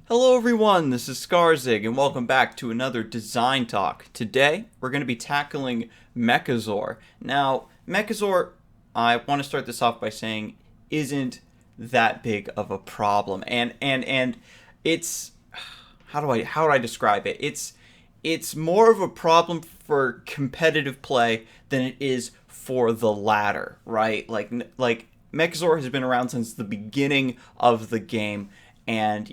Hello everyone, this is Scarzig and welcome back to another design talk. Today we're going to be tackling Mechaz0r. Now, Mechaz0r, I want to start this off by saying, isn't that big of a problem. And it's how do I describe it? It's more of a problem for competitive play than it is for the ladder, right? Like Mechaz0r has been around since the beginning of the game, and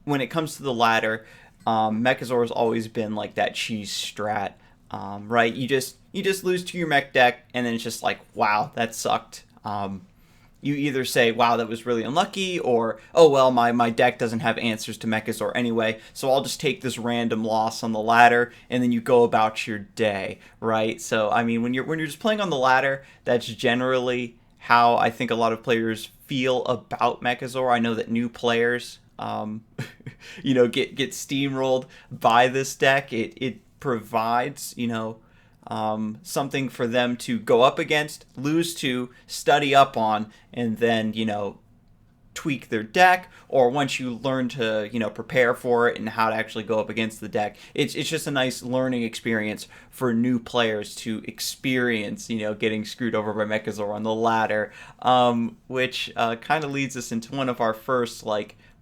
when it comes to the ladder, Mechaz0r has always been like that cheese strat, right? You just lose to your mech deck, and then it's just like, wow, that sucked. You either say, wow, that was really unlucky, or, oh, well, my deck doesn't have answers to Mechaz0r anyway, so I'll just take this random loss on the ladder, and then you go about your day, right? So, I mean, when you're just playing on the ladder, that's generally how I think a lot of players feel about Mechaz0r. I know that new players, get steamrolled by this deck. It provides, something for them to go up against, lose to, study up on, and then, tweak their deck. Or once you learn to, prepare for it and how to actually go up against the deck, it's just a nice learning experience for new players to experience, getting screwed over by Mechaz0r on the ladder, which kind of leads us into one of our first,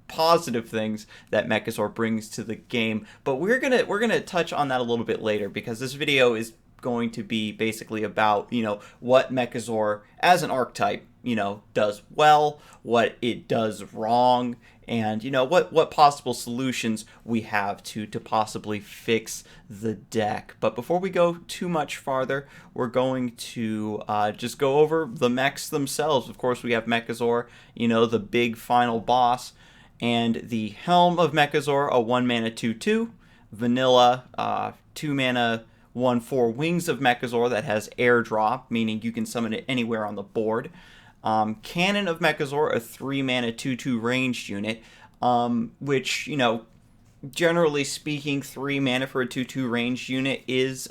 positive things that Mechaz0r brings to the game. But we're gonna touch on that a little bit later, because this video is going to be basically about what Mechaz0r as an archetype does well, what it does wrong, and what possible solutions we have to possibly fix the deck. But before we go too much farther, we're going to just go over the mechs themselves. Of course, we have Mechaz0r, the big final boss, and the Helm of Mechaz0r, a 1-mana 2/2, vanilla 2-mana 1/4 Wings of Mechaz0r that has airdrop, meaning you can summon it anywhere on the board. Cannon of Mechaz0r, a 3-mana 2/2 ranged unit, which, generally speaking, 3 mana for a 2/2 ranged unit is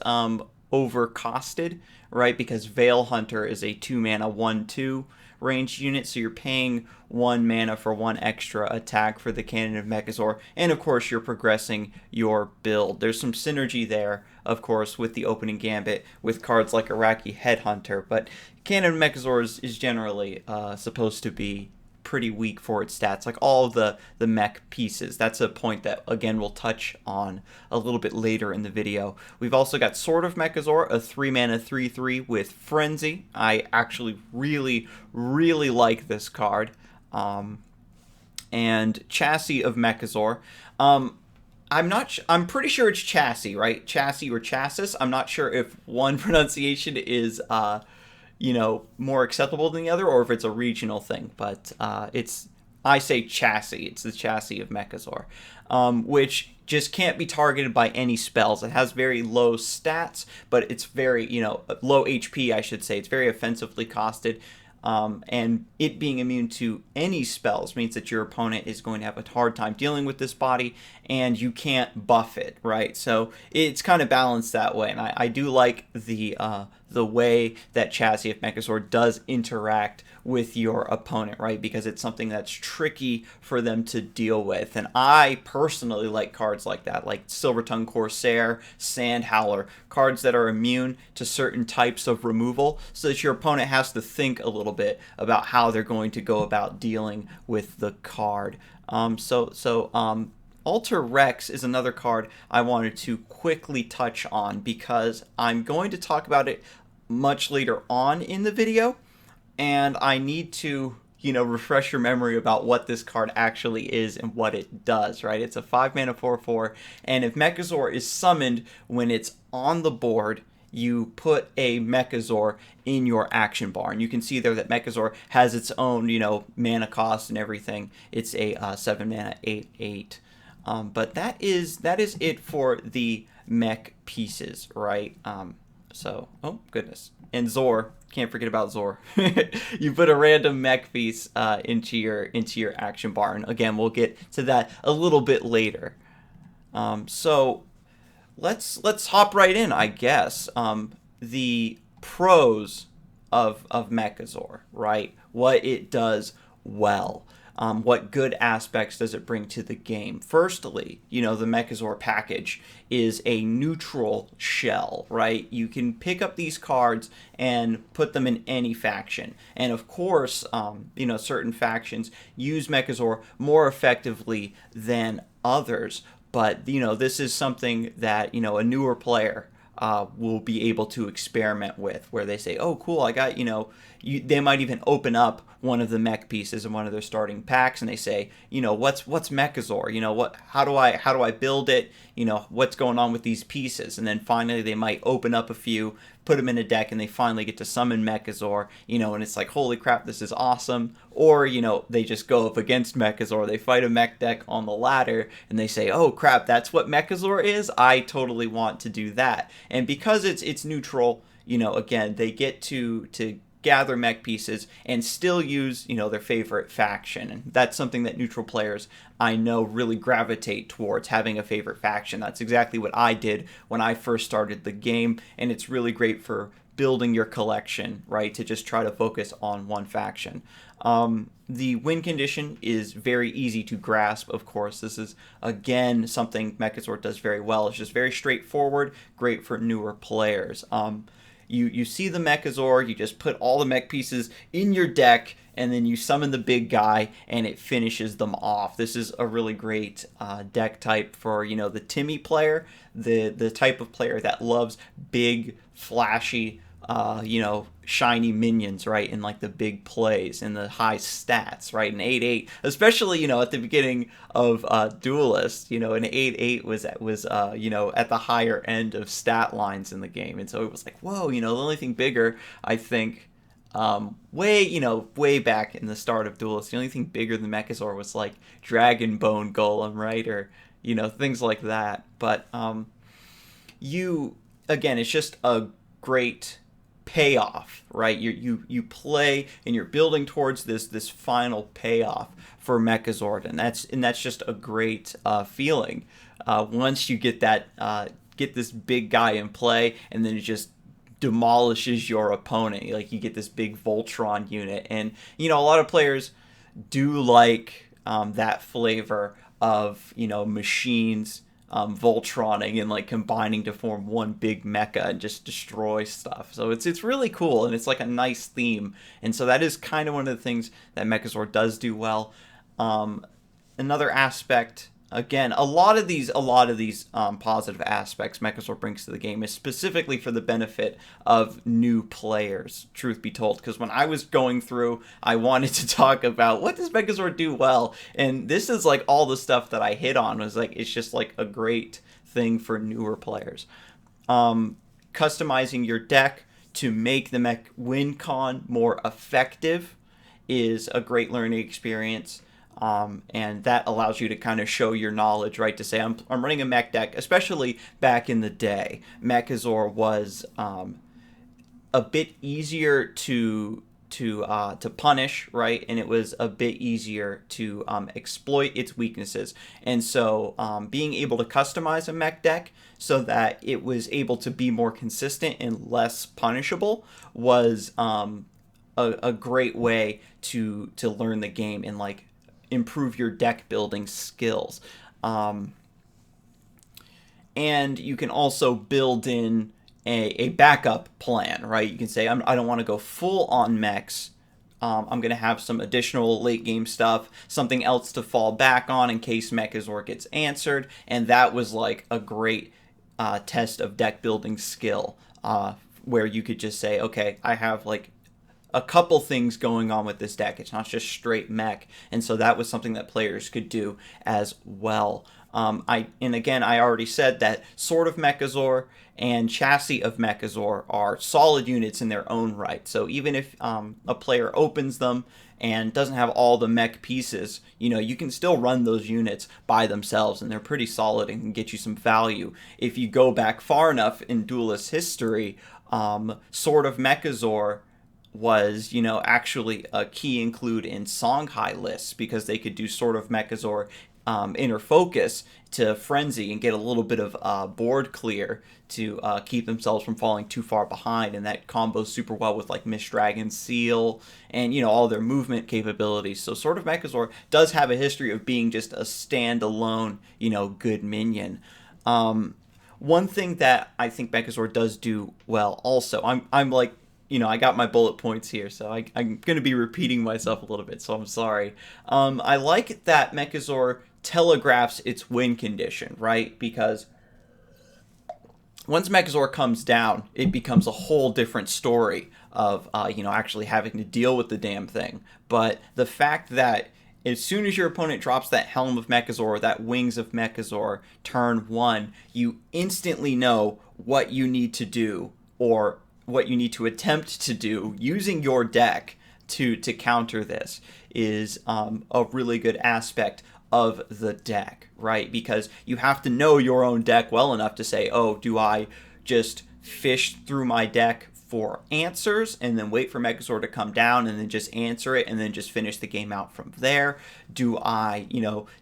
overcosted, right? Because Veil Hunter is a 2-mana 1/2 ranged unit, so you're paying 1 mana for 1 extra attack for the Cannon of Mechaz0r, and of course you're progressing your build. There's some synergy there, of course, with the opening gambit with cards like Iraqi Headhunter, but Cannon of Mechaz0r is generally supposed to be pretty weak for its stats, like all of the mech pieces. That's a point that, again, we'll touch on a little bit later in the video. We've also got Sword of Mechaz0r, a 3-mana 3/3 with Frenzy. I actually really, really like this card. And Chassis of Mechaz0r. I'm pretty sure it's Chassis, right? Chassis or Chassis. I'm not sure if one pronunciation is more acceptable than the other, or if it's a regional thing, but I say Chassis. It's the Chassis of Mechaz0r, which just can't be targeted by any spells. It has very low stats, but it's very, low HP, I should say. It's very offensively costed. And it being immune to any spells means that your opponent is going to have a hard time dealing with this body, and you can't buff it, right? So it's kind of balanced that way, and I do like the way that Chassis of Mechaz0r does interact with your opponent, right? Because it's something that's tricky for them to deal with. And I personally like cards like that, like Silvertongue Corsair, Sand Howler, cards that are immune to certain types of removal, so that your opponent has to think a little bit about how they're going to go about dealing with the card. Alter Rex is another card I wanted to quickly touch on, because I'm going to talk about it much later on in the video, and I need to refresh your memory about what this card actually is and what it does, right? It's a 5-mana 4/4, and if Mechaz0r is summoned when it's on the board, you put a Mechaz0r in your action bar, and you can see there that Mechaz0r has its own mana cost and everything. It's a 7-mana 8/8. But that is it for the mech pieces, right? Oh goodness, and Zor, can't forget about Zor. You put a random mech piece into your action bar, and again, we'll get to that a little bit later. So let's hop right in, I guess. The pros of Mechaz0r, right? What it does well. what good aspects does it bring to the game? Firstly, the Mechaz0r package is a neutral shell, right? You can pick up these cards and put them in any faction. And of course, certain factions use Mechaz0r more effectively than others. But, this is something that, a newer player will be able to experiment with, where they say, oh, cool, I got, they might even open up one of the mech pieces in one of their starting packs, and they say, what's Mechaz0r? How do I build it? What's going on with these pieces? And then finally they might open up a few, put them in a deck, and they finally get to summon Mechaz0r, and it's like, holy crap, this is awesome. Or, they just go up against Mechaz0r, they fight a mech deck on the ladder, and they say, oh crap, that's what Mechaz0r is? I totally want to do that. And because it's neutral, again, they get to gather mech pieces and still use, their favorite faction. And that's something that neutral players, I know, really gravitate towards, having a favorite faction. That's exactly what I did when I first started the game, and it's really great for building your collection, right, to just try to focus on one faction. The win condition is very easy to grasp, of course. This is, again, something Mechaz0r does very well. It's just very straightforward, great for newer players. You see the Mechaz0r, you just put all the mech pieces in your deck, and then you summon the big guy, and it finishes them off. This is a really great deck type for, the Timmy player, the type of player that loves big, flashy, shiny minions, right, in like the big plays and the high stats, right, an 8/8, especially, at the beginning of Duelyst, an 8/8 was at the higher end of stat lines in the game, and so it was like, whoa, the only thing bigger, I think, way back in the start of Duelyst, the only thing bigger than Mechaz0r was like Dragon Bone Golem, right, or things like that. But again, it's just a great payoff, right? You play and you're building towards this final payoff for Mechaz0r, and that's just a great feeling. Once you get this big guy in play, and then it just demolishes your opponent. Like, you get this big Voltron unit, and a lot of players do like that flavor of machines Voltroning and like combining to form one big mecha and just destroy stuff. So it's really cool, and it's like a nice theme. And so that is kind of one of the things that Mechaz0r does do well. Another aspect, again, a lot of these positive aspects Mechaz0r brings to the game is specifically for the benefit of new players, truth be told. Because when I was going through, I wanted to talk about what does Mechaz0r do well, and this is like all the stuff that I hit on was like, it's just like a great thing for newer players. Customizing your deck to make the mech win con more effective is a great learning experience. And that allows you to kind of show your knowledge, right? To say, I'm running a mech deck, especially back in the day. Mechaz0r was a bit easier to punish, right? And it was a bit easier to exploit its weaknesses. And so being able to customize a mech deck so that it was able to be more consistent and less punishable was a great way to learn the game and like improve your deck building skills. And you can also build in a backup plan, right? You can say, I don't want to go full on mechs. I'm going to have some additional late game stuff, something else to fall back on in case Mechaz0r gets answered. And that was like a great test of deck building skill, where you could just say, okay, I have like a couple things going on with this deck. It's not just straight mech. And so that was something that players could do as well. I already said that Sword of Mechaz0r and Chassis of Mechaz0r are solid units in their own right. So even if a player opens them and doesn't have all the mech pieces, you can still run those units by themselves, and they're pretty solid and can get you some value. If you go back far enough in Duelyst history, Sword of Mechaz0r was, actually a key include in Songhai lists, because they could do Sword of Mechaz0r inner focus to frenzy and get a little bit of board clear to keep themselves from falling too far behind, and that combos super well with like Mist Dragon Seal and all their movement capabilities. So Sword of Mechazor does have a history of being just a standalone good minion. One thing that I think Mechazor does do well also, I'm like, I got my bullet points here, so I'm going to be repeating myself a little bit, so I'm sorry. I like that Mechazor telegraphs its win condition, right? Because once Mechazor comes down, it becomes a whole different story of, actually having to deal with the damn thing. But the fact that as soon as your opponent drops that Helm of Mechazor, that Wings of Mechazor, turn 1, you instantly know what you need to do, or what you need to attempt to do using your deck to counter this is a really good aspect of the deck, right? Because you have to know your own deck well enough to say, oh, do I just fish through my deck for answers and then wait for Mechazor to come down and then just answer it and then just finish the game out from there? Do I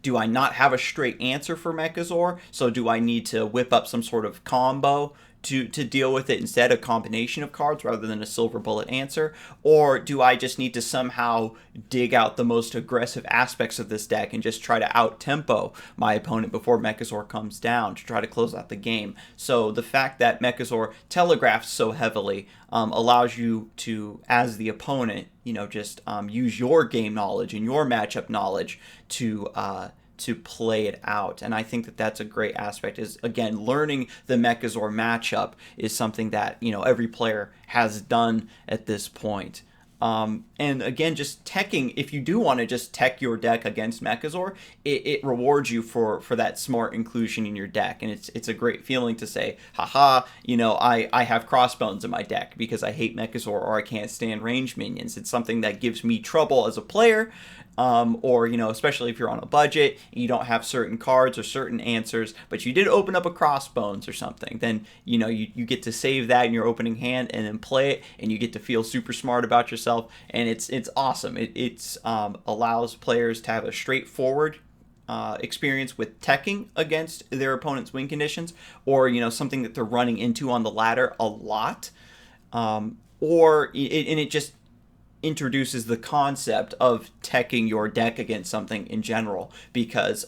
not have a straight answer for Mechazor? So do I need to whip up some sort of combo to deal with it, instead a combination of cards rather than a silver bullet answer? Or do I just need to somehow dig out the most aggressive aspects of this deck and just try to out-tempo my opponent before Mechazor comes down to try to close out the game? So the fact that Mechazor telegraphs so heavily allows you to, as the opponent, just use your game knowledge and your matchup knowledge to play it out. And I think that that's a great aspect, is, again, learning the Mechazor matchup is something that, every player has done at this point. And again, just teching, if you do want to just tech your deck against Mechazor, it rewards you for that smart inclusion in your deck. And it's a great feeling to say, haha, I have Crossbones in my deck because I hate Mechazor or I can't stand range minions. It's something that gives me trouble as a player. Or, especially if you're on a budget, you don't have certain cards or certain answers, but you did open up a Crossbones or something, then, you get to save that in your opening hand and then play it, and you get to feel super smart about yourself, and it's awesome. It allows players to have a straightforward experience with teching against their opponent's win conditions, or, something that they're running into on the ladder a lot, and it just introduces the concept of teching your deck against something in general, because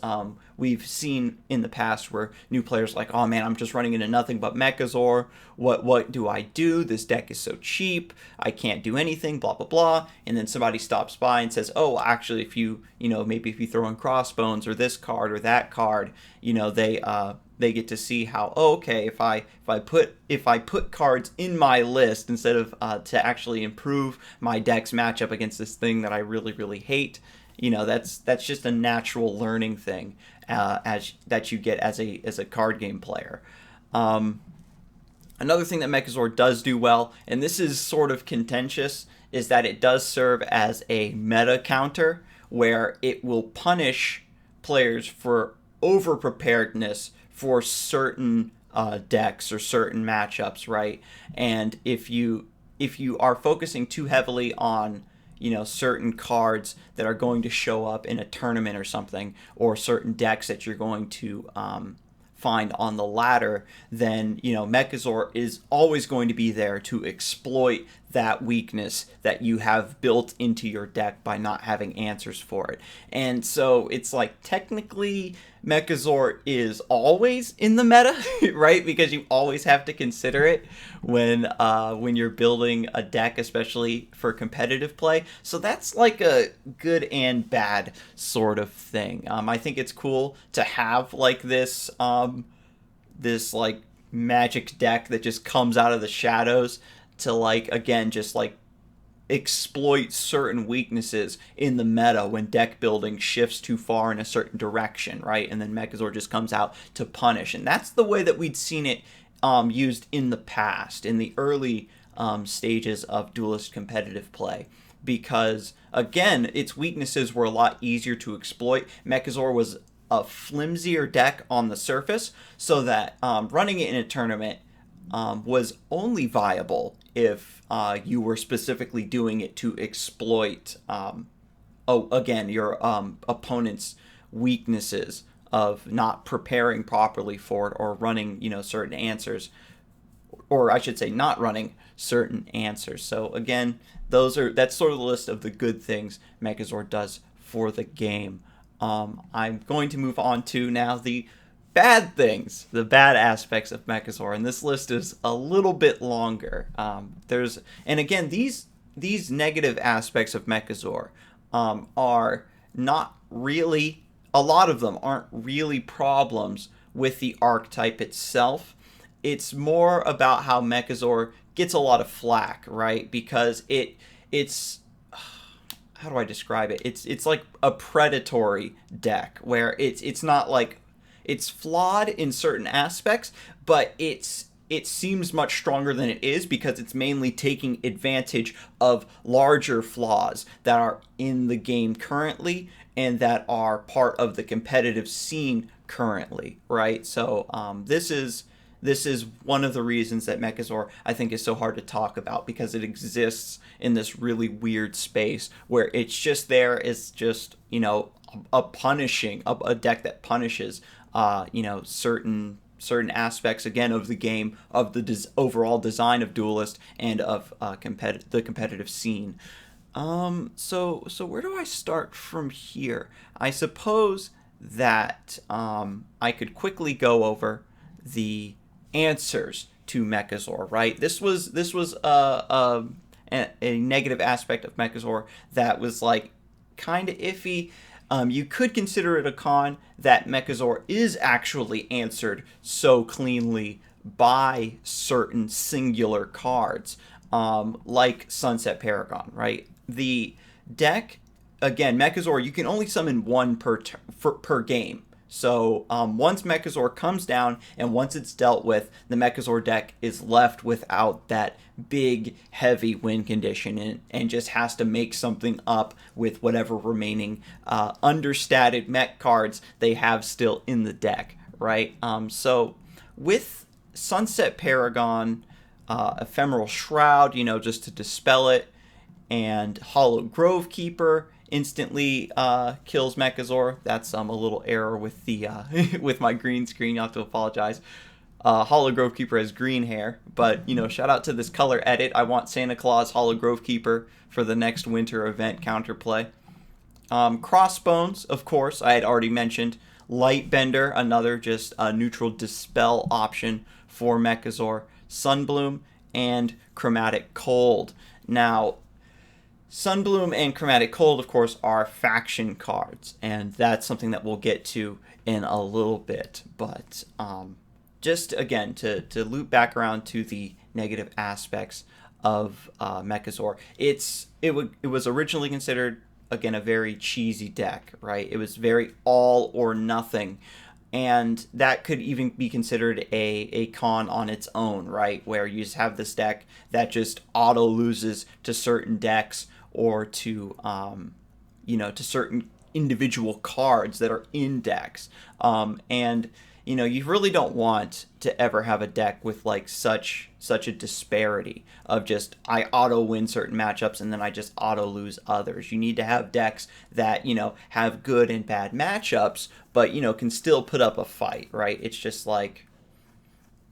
we've seen in the past where new players are like, oh man, I'm just running into nothing but Mechazor, what do I do? This deck is so cheap, I can't do anything, blah blah blah. And then somebody stops by and says, oh, actually, if maybe if you throw in Crossbones or this card or that card, they get to see how, oh, okay, if I put cards in my list instead of to actually improve my deck's matchup against this thing that I really, really hate, that's just a natural learning thing that you get as a card game player. Another thing that Mechazor does do well, and this is sort of contentious, is that it does serve as a meta counter where it will punish players for over-preparedness for certain decks or certain matchups, right? And if you are focusing too heavily on certain cards that are going to show up in a tournament or something, or certain decks that you're going to find on the ladder, then Mechazor is always going to be there to exploit that weakness that you have built into your deck by not having answers for it. And so it's like, technically Mechazor is always in the meta, right? Because you always have to consider it when you're building a deck, especially for competitive play. So that's like a good and bad sort of thing. I think it's cool to have like this like magic deck that just comes out of the shadows to, like, again, just like exploit certain weaknesses in the meta when deck building shifts too far in a certain direction, right? And then Mechazor just comes out to punish. And that's the way that we'd seen it used in the past, in the early stages of Duelyst competitive play. Because, again, its weaknesses were a lot easier to exploit. Mechazor was a flimsier deck on the surface, so that running it in a tournament was only viable if you were specifically doing it to exploit, your opponent's weaknesses of not preparing properly for it or running, certain answers, or I should say not running certain answers. So again, that's sort of the list of the good things Mechaz0r does for the game. I'm going to move on to now the bad things, the bad aspects of Mechaz0r, and this list is a little bit longer. And again, these negative aspects of Mechaz0r are not really, a lot of them aren't really problems with the archetype itself. It's more about how Mechaz0r gets a lot of flack, right? Because it's how do I describe it? It's like a predatory deck where it's not like, it's flawed in certain aspects, but it seems much stronger than it is because it's mainly taking advantage of larger flaws that are in the game currently and that are part of the competitive scene currently, right? So this is one of the reasons that Mechaz0r, I think, is so hard to talk about, because it exists in this really weird space where it's just there as just, a deck that punishes, certain aspects, again, of the game, of the overall design of Duelyst and of the competitive scene. So where do I start from here? I suppose that I could quickly go over the answers to Mechaz0r, right? This was a negative aspect of Mechaz0r that was like kind of iffy. You could consider it a con that Mechaz0r is actually answered so cleanly by certain singular cards, like Sunset Paragon, right? The deck, again, Mechaz0r, you can only summon one per game. So once Mechaz0r comes down and once it's dealt with, the Mechaz0r deck is left without that big, heavy win condition and just has to make something up with whatever remaining understated mech cards they have still in the deck, right? So with Sunset Paragon, Ephemeral Shroud, just to dispel it, and Hollow Grovekeeper instantly kills Mechaz0r. That's a little error with the with my green screen. You'll have to apologize. Hollow Grovekeeper has green hair, but shout out to this color edit. I want Santa Claus Hollow Grovekeeper for the next winter event counterplay. Crossbones, of course, I had already mentioned. Lightbender, another just neutral dispel option for Mechaz0r. Sunbloom and Chromatic Cold. Now, Sunbloom and Chromatic Cold, of course, are faction cards, and that's something that we'll get to in a little bit. But just, again, to loop back around to the negative aspects of Mechaz0r, it was originally considered, again, a very cheesy deck, right? It was very all or nothing, and that could even be considered a con on its own, right? Where you just have this deck that just auto loses to certain decks, or to to certain individual cards that are in decks, and you really don't want to ever have a deck with like such a disparity of just I auto win certain matchups and then I just auto lose others. You need to have decks that have good and bad matchups, but can still put up a fight, right? It's just like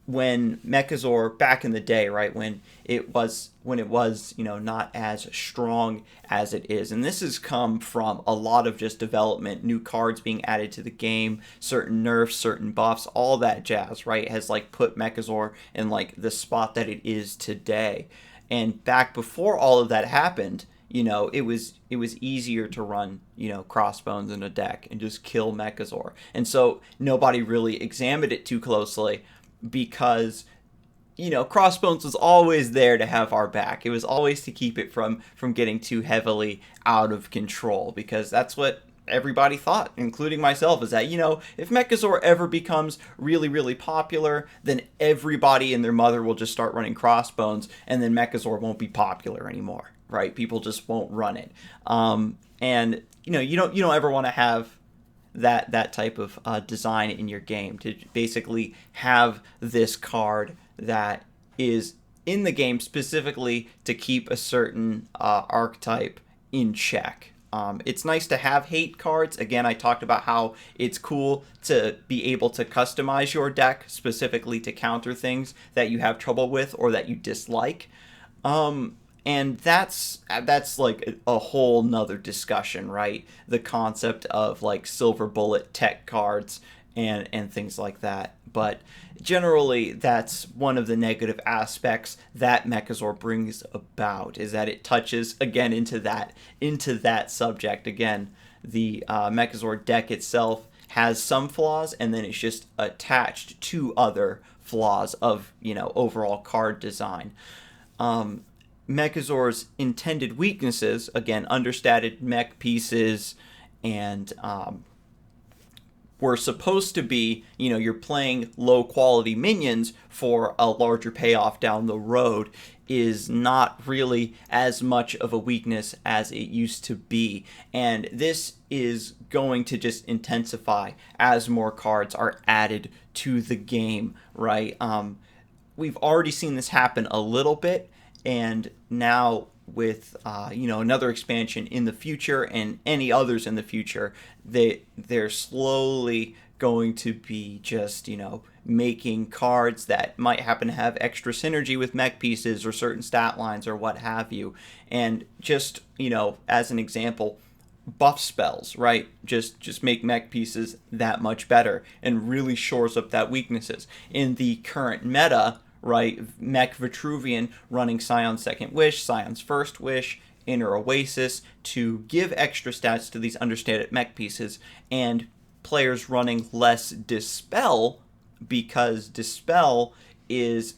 when Mechaz0r back in the day, right, when it was not as strong as it is, and this has come from a lot of just development, new cards being added to the game, certain nerfs, certain buffs, all that jazz, right, has like put Mechaz0r in like the spot that it is today. And back before all of that happened, it was easier to run Crossbones in a deck and just kill Mechaz0r, and so nobody really examined it too closely, because Crossbones was always there to have our back. It was always to keep it from getting too heavily out of control, because that's what everybody thought, including myself, is that if Mechaz0r ever becomes really, really popular, then everybody and their mother will just start running Crossbones, and then Mechaz0r won't be popular anymore, right? People just won't run it, and you don't ever want to have that type of design in your game, to basically have this card that is in the game specifically to keep a certain archetype in check. It's nice to have hate cards. Again, I talked about how it's cool to be able to customize your deck specifically to counter things that you have trouble with or that you dislike. And that's like a whole nother discussion, right? The concept of like silver bullet tech cards and things like that. But generally, that's one of the negative aspects that Mechaz0r brings about, is that it touches again into that subject. Again, the Mechaz0r deck itself has some flaws, and then it's just attached to other flaws of overall card design. Mechaz0r's intended weaknesses, again, understated mech pieces, and were supposed to be, you're playing low quality minions for a larger payoff down the road, is not really as much of a weakness as it used to be. And this is going to just intensify as more cards are added to the game, right? We've already seen this happen a little bit, and now with another expansion in the future and any others in the future, they're slowly going to be just making cards that might happen to have extra synergy with mech pieces or certain stat lines or what have you. And just as an example, buff spells, right? Just make mech pieces that much better and really shores up that weaknesses in the current meta. Right, Mech Vitruvian running Scion's Second Wish, Scion's First Wish, Inner Oasis to give extra stats to these understated mech pieces, and players running less Dispel because Dispel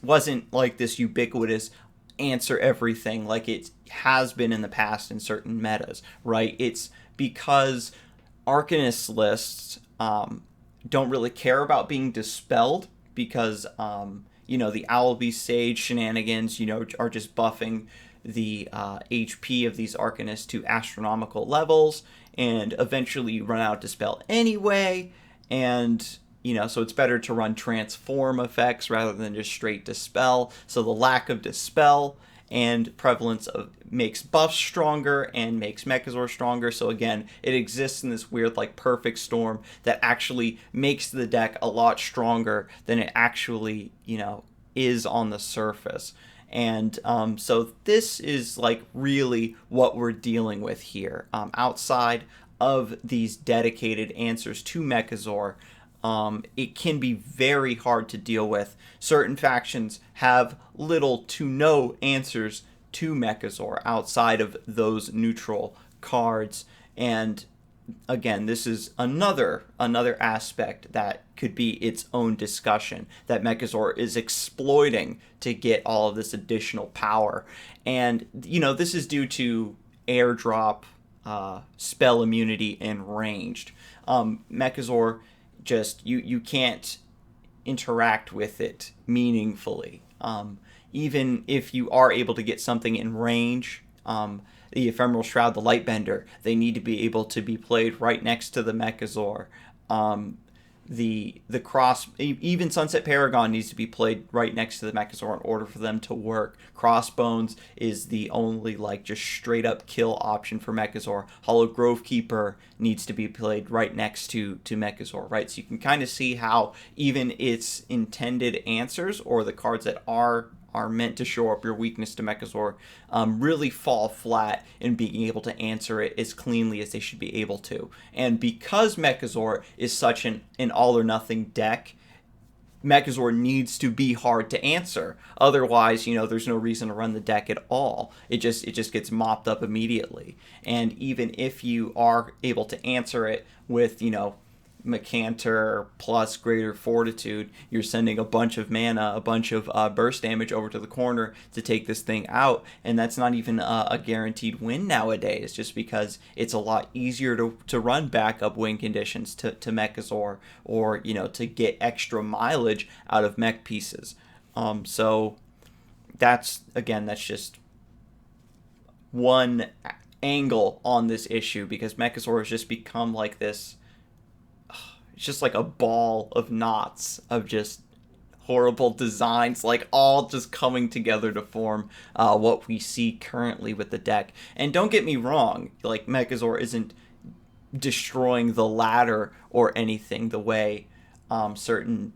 wasn't like this ubiquitous answer everything like it has been in the past in certain metas, right? It's because Arcanist lists don't really care about being dispelled because the Owlbeast Sage shenanigans, are just buffing the HP of these Arcanists to astronomical levels, and eventually you run out of Dispel anyway, and, so it's better to run Transform effects rather than just straight Dispel. So the lack of Dispel and prevalence makes buffs stronger and makes Mechaz0r stronger. So again, it exists in this weird like perfect storm that actually makes the deck a lot stronger than it actually is on the surface. And so this is like really what we're dealing with here. Outside of these dedicated answers to Mechaz0r, it can be very hard to deal with. Certain factions have little to no answers to Mechaz0r outside of those neutral cards. And again, this is another aspect that could be its own discussion that Mechaz0r is exploiting to get all of this additional power. And this is due to airdrop, spell immunity, and ranged. Mechaz0r just you can't interact with it meaningfully. Even if you are able to get something in range, the Ephemeral Shroud, the Lightbender, they need to be able to be played right next to the Mechaz0r. The cross, even Sunset Paragon needs to be played right next to the Mechaz0r in order for them to work. Crossbones is the only just straight up kill option for Mechaz0r. Hollow Grovekeeper needs to be played right next to Mechaz0r, right? So you can kind of see how even its intended answers, or the cards that are meant to show up your weakness to Mechaz0r, really fall flat in being able to answer it as cleanly as they should be able to. And because Mechaz0r is such an all or nothing deck, Mechaz0r needs to be hard to answer. Otherwise, there's no reason to run the deck at all. It just gets mopped up immediately. And even if you are able to answer it with, Mechaz0r plus Greater Fortitude, you're sending a bunch of mana, a bunch of burst damage over to the corner to take this thing out, and that's not even a guaranteed win nowadays, just because it's a lot easier to run backup win conditions to Mechaz0r, or to get extra mileage out of mech pieces. So that's just one angle on this issue, because Mechaz0r has just become like this. It's just like a ball of knots of just horrible designs, like all just coming together to form what we see currently with the deck. And don't get me wrong, like Mechaz0r isn't destroying the ladder or anything the way certain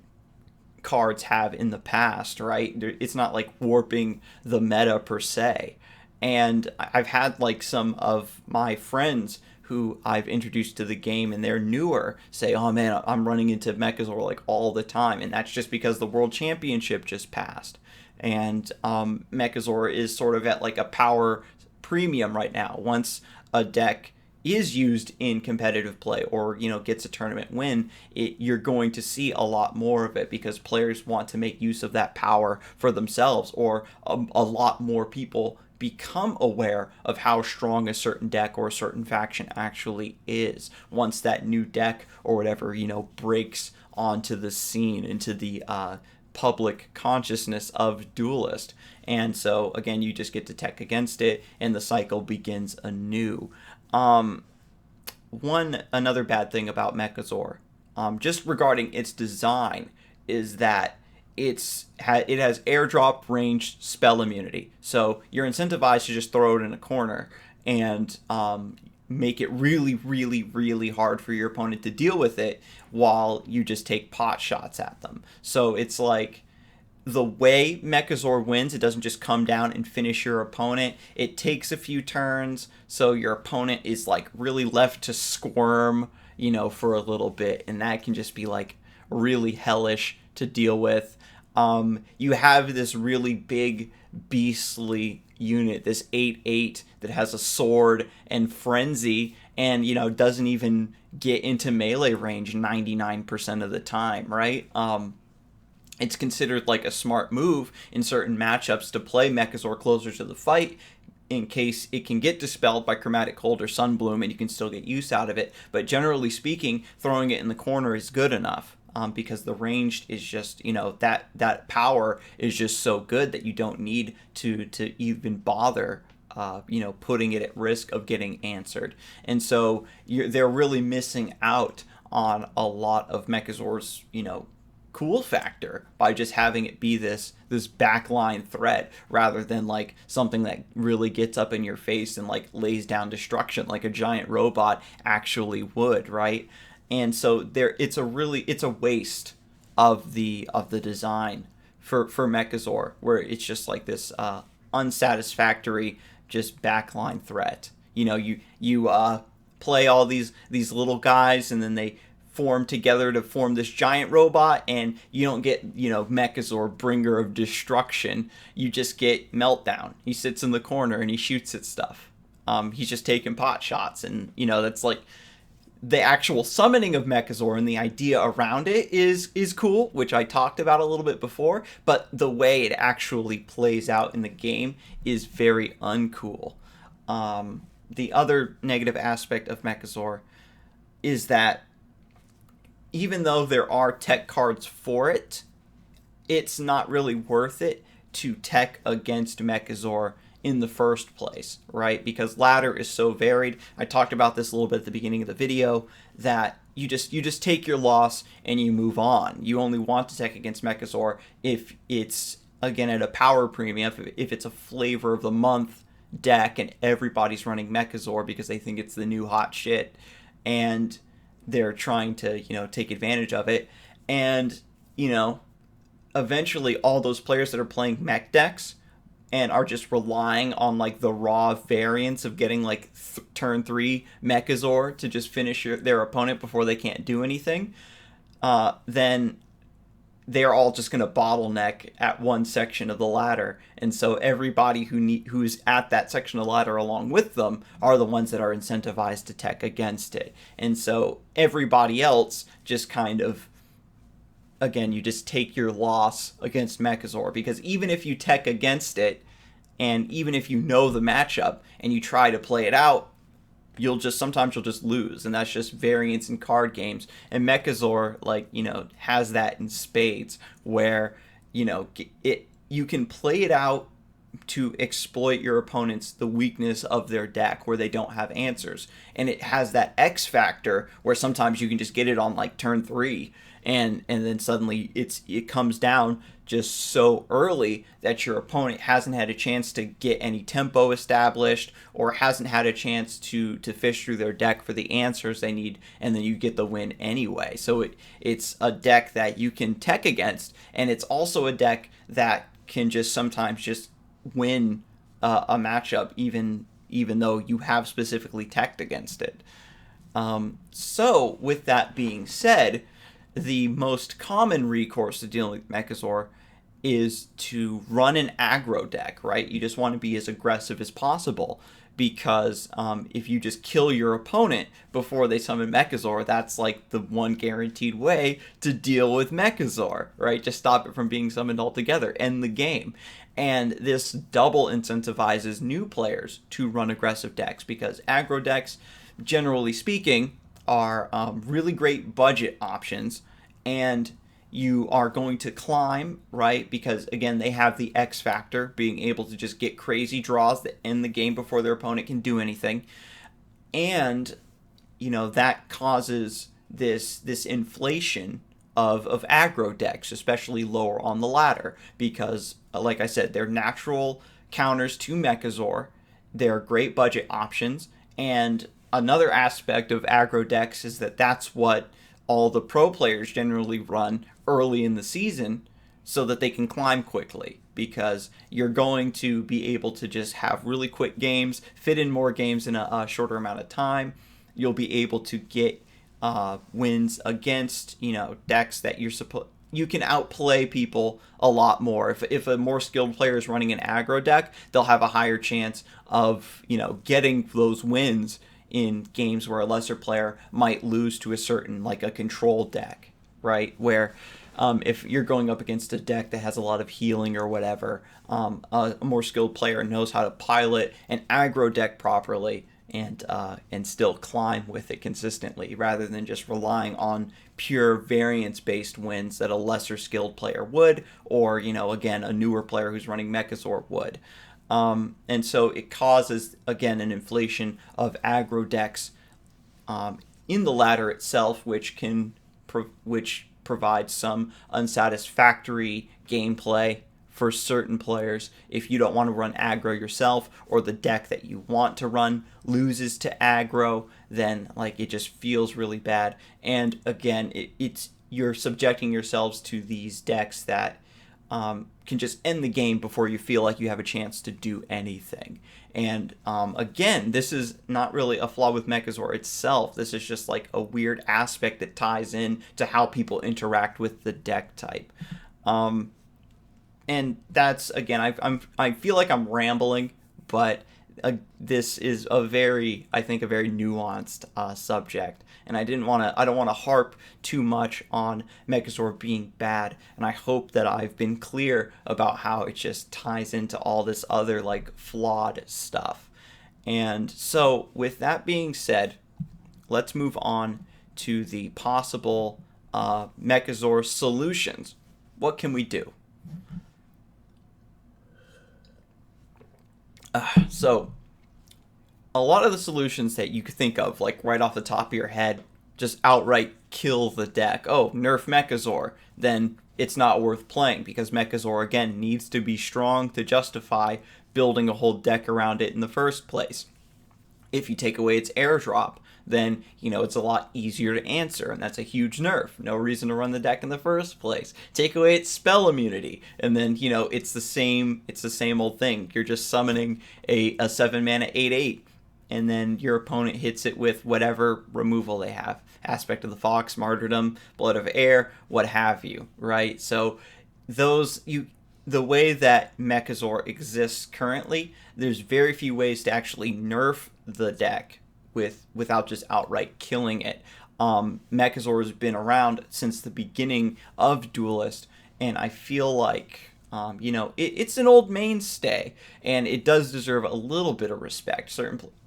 cards have in the past, right? It's not like warping the meta per se. And I've had like some of my friends who I've introduced to the game and they're newer say, oh man, I'm running into Mechaz0r like all the time. And that's just because the World Championship just passed. And Mechaz0r is sort of at like a power premium right now. Once a deck is used in competitive play or, you know, gets a tournament win, you're going to see a lot more of it because players want to make use of that power for themselves, or a lot more people become aware of how strong a certain deck or a certain faction actually is once that new deck or whatever, you know, breaks onto the scene, into the public consciousness of Duelyst. And so again, you just get to tech against it and the cycle begins anew. Another bad thing about Mechaz0r, just regarding its design, is that it has airdrop range spell immunity. So you're incentivized to just throw it in a corner and make it really, really, really hard for your opponent to deal with it while you just take pot shots at them. So it's like, the way Mechaz0r wins, it doesn't just come down and finish your opponent. It takes a few turns, so your opponent is like really left to squirm, you know, for a little bit, and that can just be like really hellish to deal with. You have this really big, beastly unit, this 8/8 that has a sword and frenzy, and, you know, doesn't even get into melee range 99% of the time, right? It's considered like a smart move in certain matchups to play Mechaz0r closer to the fight in case it can get dispelled by Chromatic Cold or Sunbloom and you can still get use out of it. But generally speaking, throwing it in the corner is good enough because the ranged is just, you know, that power is just so good that you don't need to even bother you know, putting it at risk of getting answered. And so they're really missing out on a lot of Mechaz0r's, you know, cool factor by just having it be this backline threat rather than like something that really gets up in your face and like lays down destruction like a giant robot actually would, right? And so it's a waste of the design for Mechaz0r, where it's just like this unsatisfactory just backline threat. You know, you play all these little guys and then they form together to form this giant robot, and you don't get, you know, Mechaz0r, bringer of destruction. You just get Meltdown. He sits in the corner and he shoots at stuff. He's just taking pot shots, and, you know, that's like the actual summoning of Mechaz0r and the idea around it is cool, which I talked about a little bit before, but the way it actually plays out in the game is very uncool. The other negative aspect of Mechaz0r is that even though there are tech cards for it, it's not really worth it to tech against Mechaz0r in the first place, right? Because ladder is so varied. I talked about this a little bit at the beginning of the video, that you just take your loss and you move on. You only want to tech against Mechaz0r if it's, again, at a power premium, if it's a flavor of the month deck and everybody's running Mechaz0r because they think it's the new hot shit, and they're trying to, you know, take advantage of it. And, you know, eventually all those players that are playing mech decks and are just relying on like the raw variance of getting like turn 3 Mechaz0r to just finish their opponent before they can't do anything, then they're all just going to bottleneck at one section of the ladder. And so everybody who's at that section of the ladder along with them are the ones that are incentivized to tech against it. And so everybody else just kind of, again, you just take your loss against Mechaz0r, because even if you tech against it, and even if you know the matchup and you try to play it out, sometimes you'll just lose, and that's just variance in card games. And Mechaz0r, like, you know, has that in spades, where, you know, you can play it out to exploit your opponent's the weakness of their deck where they don't have answers, and it has that X factor where sometimes you can just get it on like turn 3 and then suddenly it comes down just so early that your opponent hasn't had a chance to get any tempo established, or hasn't had a chance to fish through their deck for the answers they need, and then you get the win anyway. So it's a deck that you can tech against, and it's also a deck that can just sometimes just win a matchup even though you have specifically teched against it. So with that being said, the most common recourse to dealing with Mechaz0r is to run an aggro deck, right? You just want to be as aggressive as possible, because if you just kill your opponent before they summon Mechaz0r, that's like the one guaranteed way to deal with Mechaz0r, right? Just stop it from being summoned altogether, end the game. And this double incentivizes new players to run aggressive decks, because aggro decks, generally speaking, are really great budget options, and you are going to climb, right? Because again, they have the X factor, being able to just get crazy draws that end the game before their opponent can do anything. And that causes this inflation of aggro decks, especially lower on the ladder, because like I said, they're natural counters to Mechaz0r. They're great budget options, and another aspect of aggro decks is that that's what all the pro players generally run early in the season, so that they can climb quickly, because you're going to be able to just have really quick games, fit in more games in a shorter amount of time. You'll be able to get wins against decks that you can outplay people a lot more. If a more skilled player is running an aggro deck, they'll have a higher chance of getting those wins in games where a lesser player might lose to a certain, like a control deck, right? Where if you're going up against a deck that has a lot of healing or whatever, a more skilled player knows how to pilot an aggro deck properly and still climb with it consistently, rather than just relying on pure variance-based wins that a lesser skilled player would, or again, a newer player who's running Mechaz0r would. And so it causes, again, an inflation of aggro decks in the ladder itself, which provides some unsatisfactory gameplay for certain players. If you don't want to run aggro yourself, or the deck that you want to run loses to aggro, then it just feels really bad. And again, you're subjecting yourselves to these decks that can just end the game before you feel like you have a chance to do anything. And again, this is not really a flaw with Mechaz0r itself. This is just like a weird aspect that ties in to how people interact with the deck type. And that's, again, I feel like I'm rambling, but this is I think a very nuanced subject, and I don't want to harp too much on Mechaz0r being bad, and I hope that I've been clear about how it just ties into all this other flawed stuff. And so with that being said, let's move on to the possible Mechaz0r solutions. What can we do? So a lot of the solutions that you could think of, right off the top of your head, just outright kill the deck. Oh, nerf Mechaz0r, then it's not worth playing, because Mechaz0r, again, needs to be strong to justify building a whole deck around it in the first place. If you take away its airdrop, then it's a lot easier to answer, and that's a huge nerf. No reason to run the deck in the first place. Take away its spell immunity, and then it's the same old thing. You're just summoning a 7-mana 8/8, and then your opponent hits it with whatever removal they have. Aspect of the Fox, Martyrdom, Blood of Air, what have you, right? So the way that Mechaz0r exists currently, there's very few ways to actually nerf the deck without just outright killing it. Mechaz0r has been around since the beginning of Duelyst, and I feel like it's an old mainstay, and it does deserve a little bit of respect.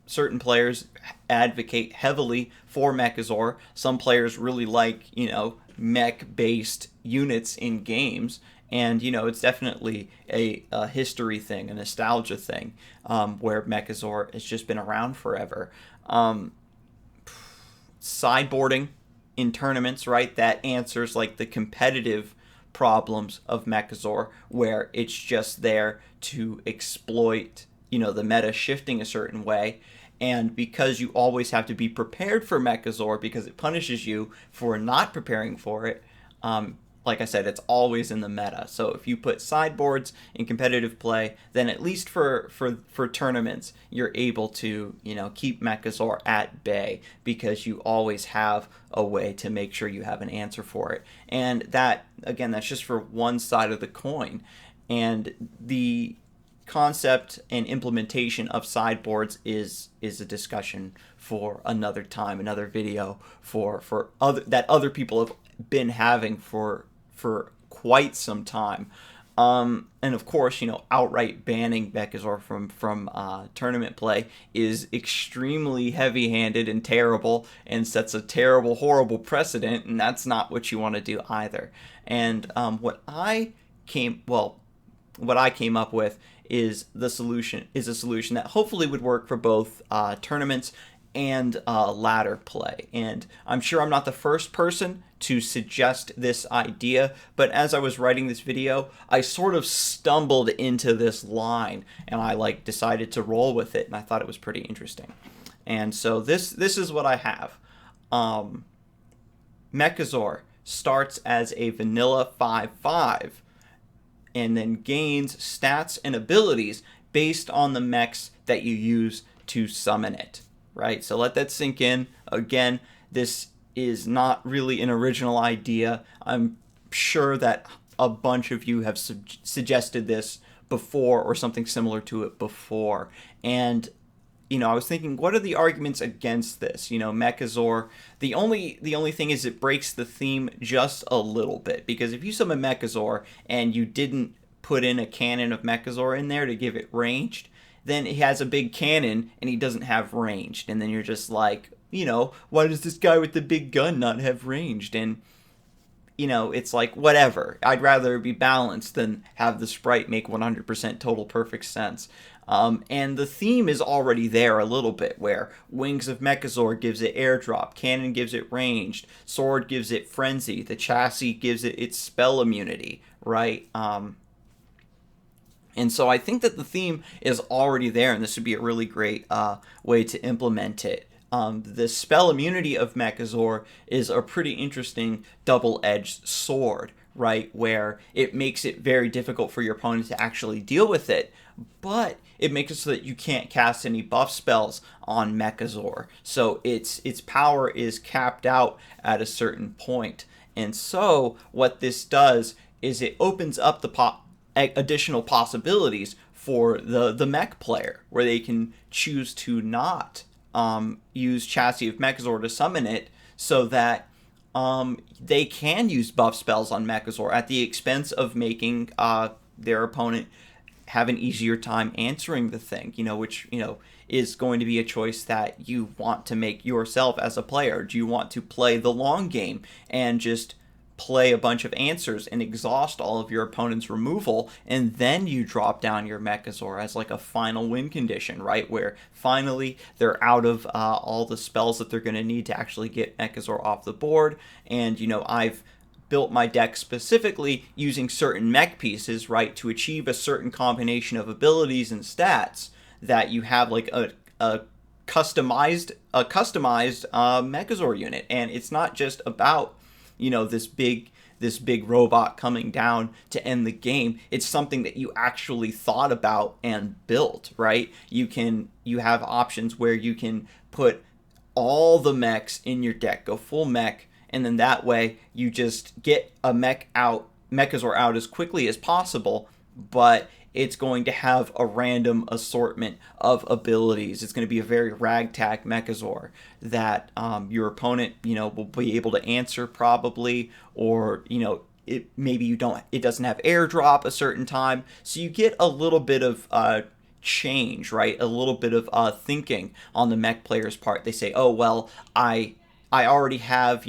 Certain players advocate heavily for Mechaz0r. Some players really like mech-based units in games. And, it's definitely a history thing, a nostalgia thing, where Mechaz0r has just been around forever. Sideboarding in tournaments, right, that answers like the competitive problems of Mechaz0r, where it's just there to exploit, the meta shifting a certain way. And because you always have to be prepared for Mechaz0r because it punishes you for not preparing for it, like I said, it's always in the meta. So if you put sideboards in competitive play, then at least for tournaments, you're able to, keep Mechaz0r at bay because you always have a way to make sure you have an answer for it. And that, again, that's just for one side of the coin. And the concept and implementation of sideboards is a discussion for another time, another video for other people have been having for quite some time. And of course, outright banning Mechaz0r from tournament play is extremely heavy-handed and terrible, and sets a terrible, horrible precedent, and that's not what you want to do either. And what I came up with is a solution that hopefully would work for both tournaments and ladder play. And I'm sure I'm not the first person to suggest this idea, but as I was writing this video, I sort of stumbled into this line, and I decided to roll with it, and I thought it was pretty interesting. And so this is what I have. Mechaz0r starts as a vanilla 5/5, and then gains stats and abilities based on the mechs that you use to summon it, right? So let that sink in. Again, this is not really an original idea. I'm sure that a bunch of you have suggested this before or something similar to it before. And I was thinking, what are the arguments against this? Mechaz0r, the only thing is it breaks the theme just a little bit, because if you summon Mechaz0r and you didn't put in a cannon of Mechaz0r in there to give it ranged, then he has a big cannon and he doesn't have ranged, and then you're just like, why does this guy with the big gun not have ranged? And it's like, whatever. I'd rather be balanced than have the sprite make 100% total perfect sense. And the theme is already there a little bit, where Wings of Mechaz0r gives it airdrop, Cannon gives it ranged, Sword gives it frenzy, the chassis gives it its spell immunity, right? And so I think that the theme is already there, and this would be a really great way to implement it. The spell immunity of Mechaz0r is a pretty interesting double-edged sword, right, where it makes it very difficult for your opponent to actually deal with it, but it makes it so that you can't cast any buff spells on Mechaz0r. So its power is capped out at a certain point. And so what this does is it opens up the additional possibilities for the mech player, where they can choose to not use Chassis of Mechaz0r to summon it, so that they can use buff spells on Mechaz0r at the expense of making their opponent have an easier time answering the thing, which, is going to be a choice that you want to make yourself as a player. Do you want to play the long game and just play a bunch of answers and exhaust all of your opponent's removal, and then you drop down your Mechaz0r as like a final win condition, right? Where finally they're out of all the spells that they're going to need to actually get Mechaz0r off the board. And, I've built my deck specifically using certain mech pieces, right, to achieve a certain combination of abilities and stats that you have like a customized Mechaz0r unit. And it's not just about, this big robot coming down to end the game. It's something that you actually thought about and built, right? You have options where you can put all the mechs in your deck, go full mech, and then that way you just get a Mechaz0r out as quickly as possible, but it's going to have a random assortment of abilities. It's going to be a very ragtag Mechaz0r that your opponent, will be able to answer probably, or, it doesn't have airdrop a certain time. So you get a little bit of change, right? A little bit of thinking on the mech player's part. They say, oh, well, I already have,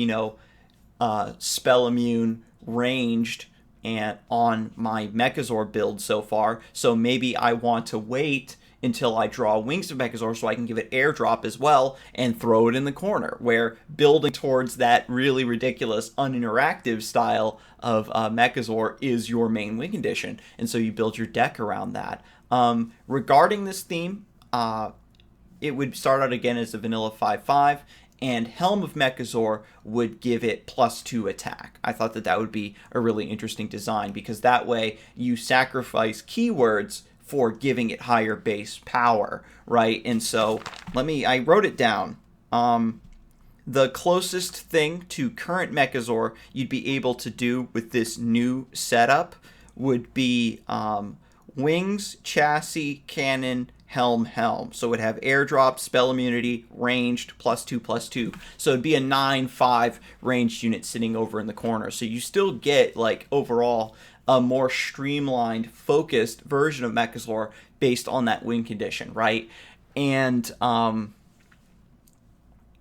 spell immune ranged and on my Mechaz0r build so far, so maybe I want to wait until I draw Wings of Mechazor so I can give it airdrop as well and throw it in the corner, where building towards that really ridiculous uninteractive style of Mechazor is your main win condition, and so you build your deck around that. Regarding this theme, it would start out again as a vanilla 5/5, and Helm of Mechazor would give it +2 attack. I thought that would be a really interesting design, because that way you sacrifice keywords for giving it higher base power, right? And so I wrote it down. The closest thing to current Mechazor you'd be able to do with this new setup would be Wings, Chassis, Cannon, Helm. So it would have airdrop, spell immunity, ranged, +2/+2. So it'd be a 9/5 ranged unit sitting over in the corner. So you still get, like, overall a more streamlined, focused version of Mechazor based on that win condition, right? And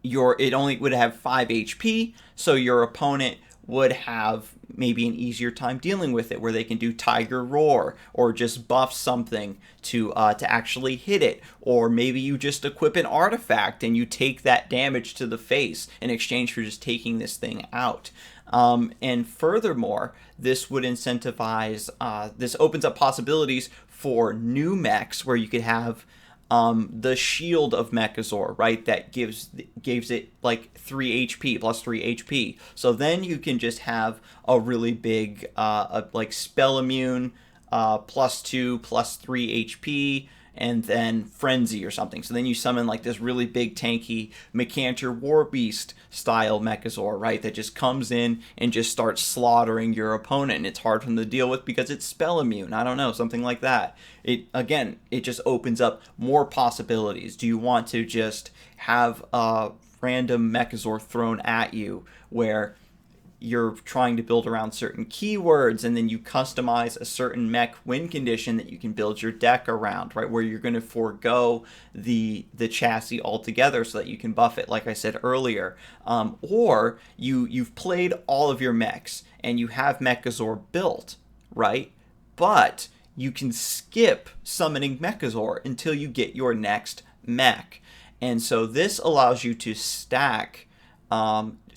it only would have 5 HP, so your opponent would have maybe an easier time dealing with it, where they can do Tiger Roar or just buff something to actually hit it, or maybe you just equip an artifact and you take that damage to the face in exchange for just taking this thing out. And furthermore, this would incentivize, this opens up possibilities for new mechs, where you could have the shield of Mechazor, right? That gives it like 3 HP, +3 HP. So then you can just have a really big, like spell immune, +2, +3 HP, and then Frenzy or something. So then you summon like this really big tanky Mechaz0r War Beast style Mechazor, right? That just comes in and just starts slaughtering your opponent, and it's hard for them to deal with because it's spell immune. I don't know, something like that. It just opens up more possibilities. Do you want to just have a random Mechazor thrown at you where you're trying to build around certain keywords, and then you customize a certain mech win condition that you can build your deck around, right? Where you're going to forego the chassis altogether so that you can buff it, like I said earlier. Or you've played all of your mechs and you have Mechazor built, right? But you can skip summoning Mechazor until you get your next mech. And so this allows you to stack,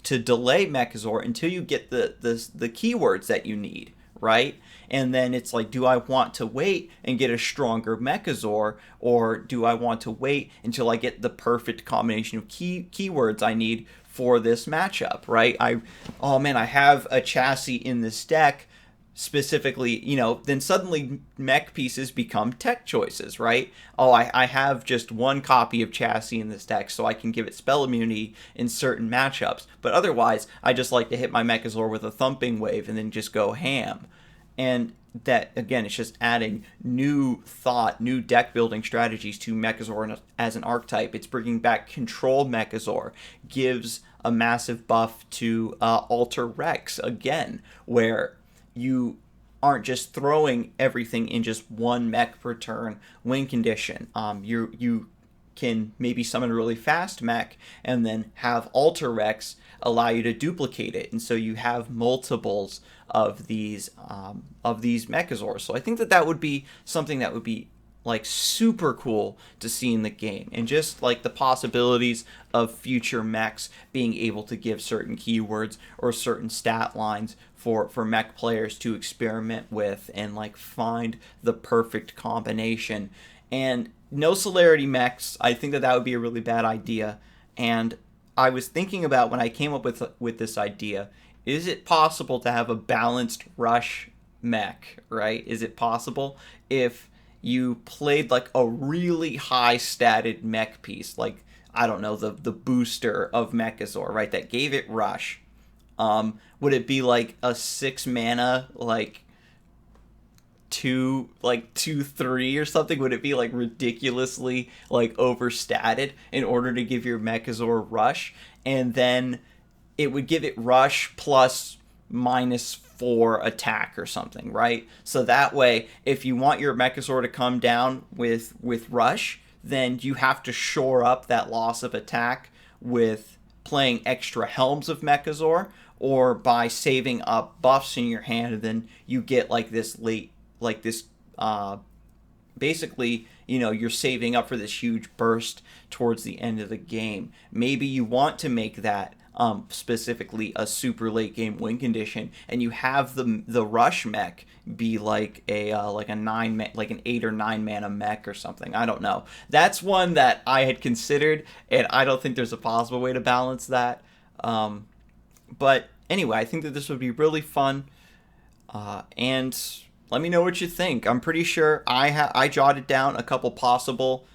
to delay Mechazor until you get the keywords that you need, right? And then it's like, do I want to wait and get a stronger Mechazor, or do I want to wait until I get the perfect combination of keywords I need for this matchup, right? I have a chassis in this deck, specifically, then suddenly mech pieces become tech choices, right? I have just one copy of chassis in this deck, so I can give it spell immunity in certain matchups, but otherwise I just like to hit my Mechazor with a thumping wave and then just go ham. And that, again, it's just adding new thought, new deck building strategies to Mechazor as an archetype. It's bringing back Control Mechazor, gives a massive buff to Alter Rex again, where you aren't just throwing everything in just one mech per turn win condition. You can maybe summon a really fast mech and then have Alter Rex allow you to duplicate it, and so you have multiples of these Mechazors. So I think that would be something that would be like super cool to see in the game, and just like the possibilities of future mechs being able to give certain keywords or certain stat lines for mech players to experiment with and like find the perfect combination. And no celerity mechs, I think that would be a really bad idea. And I was thinking about, when I came up with this idea, is it possible to have a balanced rush mech, right? Is it possible if you played like a really high statted mech piece, like, I don't know, the booster of Mechazor, right, that gave it rush? Would it be like a 6 mana, like 2/3 or something? Would it be like ridiculously like overstated in order to give your Mechazor rush? And then it would give it rush plus -4 attack or something, right? So that way, if you want your Mechazor to come down with rush, then you have to shore up that loss of attack with playing extra Helms of Mechazor, or by saving up buffs in your hand, and then you get like this basically, you're saving up for this huge burst towards the end of the game. Maybe you want to make that specifically a super late game win condition, and you have the rush mech be like like an 8 or 9 mana mech or something. I don't know. That's one that I had considered, and I don't think there's a possible way to balance that. But anyway, I think that this would be really fun, and let me know what you think. I'm pretty sure I jotted down a couple possible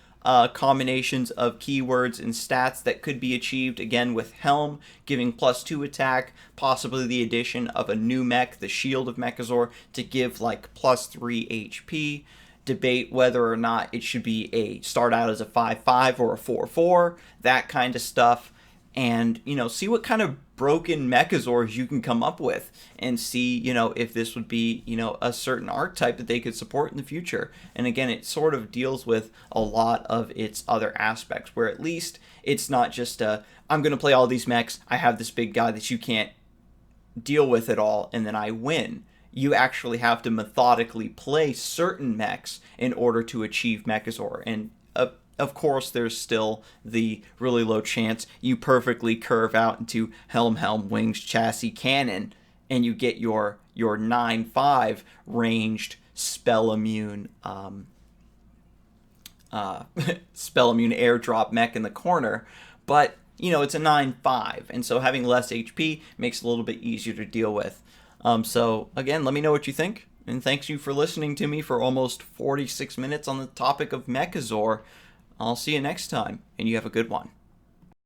combinations of keywords and stats that could be achieved, again, with Helm giving +2 attack, possibly the addition of a new mech, the Shield of Mechaz0r, to give like +3 HP. Debate whether or not it should be start out as a 5/5 or a 4/4, that kind of stuff. And, see what kind of broken Mechazors you can come up with, and see, if this would be, a certain archetype that they could support in the future. And again, it sort of deals with a lot of its other aspects, where at least it's not just I'm going to play all these mechs, I have this big guy that you can't deal with at all, and then I win. You actually have to methodically play certain mechs in order to achieve Mechaz0r. And of course, there's still the really low chance you perfectly curve out into Helm, Wings, Chassis, Cannon, and you get your 9/5 ranged spell immune spell immune airdrop mech in the corner. But it's a 9/5, and so having less HP makes it a little bit easier to deal with. So again, let me know what you think, and thanks you for listening to me for almost 46 minutes on the topic of Mechaz0r. I'll see you next time, and you have a good one.